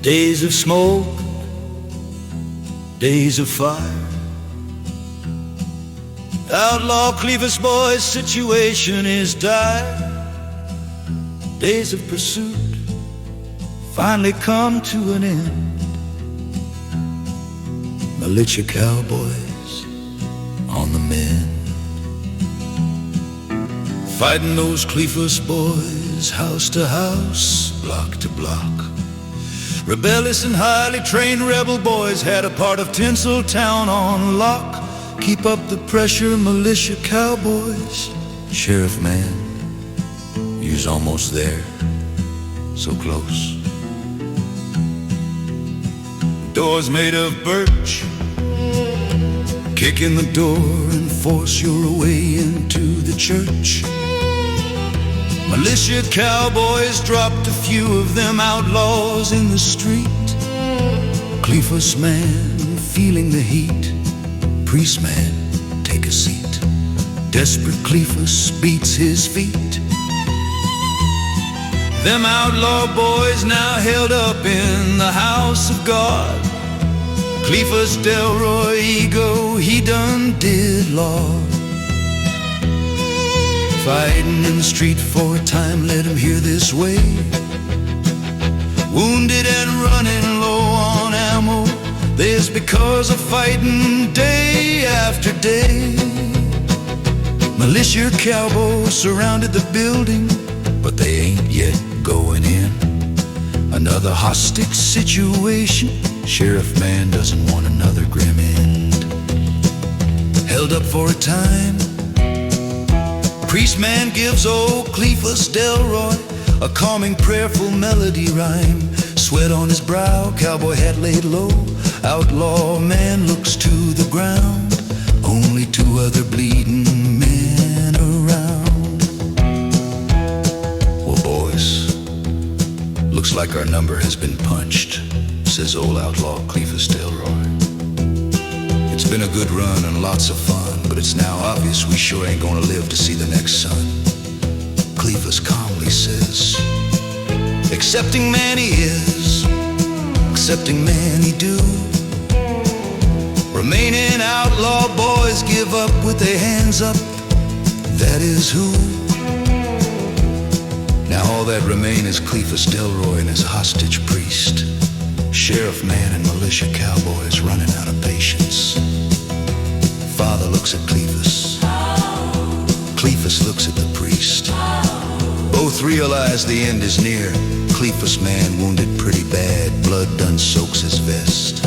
Days of smoke, days of fire. Outlaw Cleefus boy's situation is dire. Days of pursuit finally come to an end. Militia cowboys on the mend, fighting those Cleefus boys house to house, block to block. Rebellious and highly trained rebel boys had a part of Tinsel Town on lock. Keep up the pressure, militia cowboys. Sheriff man, you's almost there, so close. Doors made of birch, kick in the door and force your way into the church. Militia cowboys dropped a few of them outlaws in the street. Cleefus man, feeling the heat. Priest man, take a seat. Desperate Cleefus beats his feet. Them outlaw boys now held up in the house of God. Cleefus Delroy ego, he done did law. Fighting in the street for a time, let him hear this way. Wounded and running low on ammo, this because of fighting day after day. Militia cowboys surrounded the building, but they ain't yet going in. Another hostage situation, sheriff man doesn't want another grim end. Held up for a time, priest man gives old Cleefus Delroy a calming prayerful melody rhyme. Sweat on his brow, cowboy hat laid low. Outlaw man looks to the ground. Only two other bleeding men around. Well, boys, looks like our number has been punched, says old outlaw Cleefus Delroy. It's been a good run and lots of fun, but it's now obvious we sure ain't gonna live to see the next sun. Cleefus calmly says, accepting man he is, accepting man he do. Remaining outlaw boys give up with their hands up, that is who. Now all that remain is Cleefus Delroy and his hostage priest. Sheriff man and militia cowboys running out of patience. Father looks at Cleefus, Cleefus looks at the priest. Both realize the end is near. Cleefus man wounded pretty bad, blood done soaks his vest.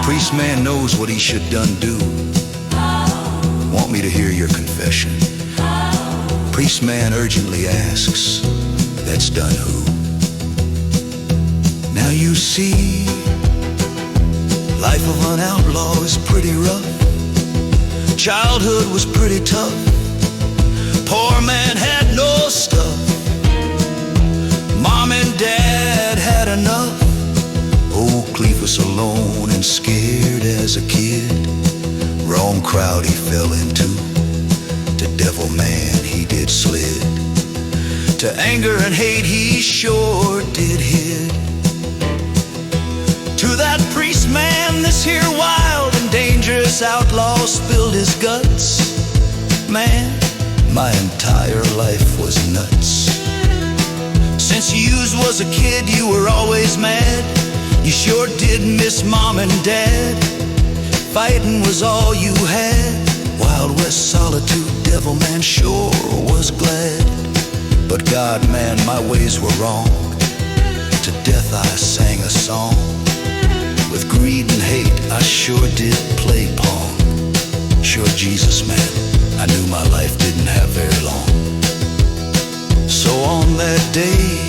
Priest man knows what he should done do. Want me to hear your confession? Priest man urgently asks, that's done who? Now you see, life of an outlaw is pretty rough. Childhood was pretty tough. Poor man had no stuff. Mom and dad had enough. Old Cleefus alone and scared as a kid. Wrong crowd he fell into. To devil man he did slid. To anger and hate he sure did hid. To that priest man this here wild and dangerous outlaw spilled his guts. Man, my entire life was nuts. Since you was a kid you were always mad. You sure did miss mom and dad. Fighting was all you had. Wild West solitude, devil man sure was glad. But God man, my ways were wrong. To death I sang a song. With greed and hate I sure did play pong. Sure Jesus man, I knew my life didn't have very long. So on that day,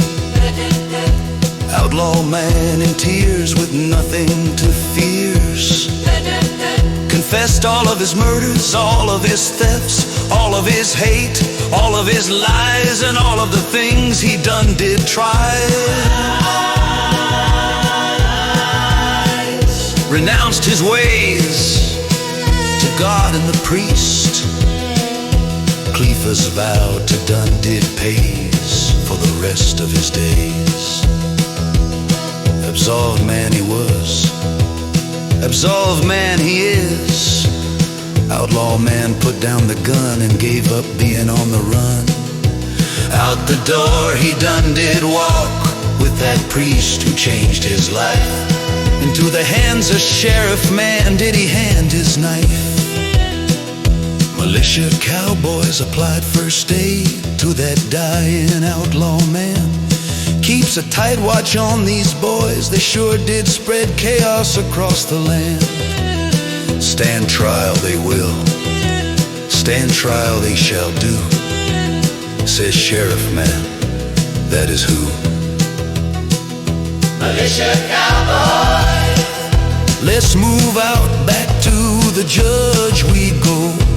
outlaw man in tears with nothing to fears, confessed all of his murders, all of his thefts, all of his hate, all of his lies, and all of the things he done did try. Renounced his ways to God and the priest. Cleefus vowed to done did pays for the rest of his days. Absolved man he was, absolved man he is. Outlaw man put down the gun and gave up being on the run. Out the door he done did walk with that priest who changed his life. Into the hands of sheriff man did he hand his knife. Militia cowboys applied first aid to that dying outlaw man. Keeps a tight watch on these boys, they sure did spread chaos across the land. Stand trial they will, stand trial they shall do, says sheriff man, that is who. Militia cowboys, let's move out back to the judge we go.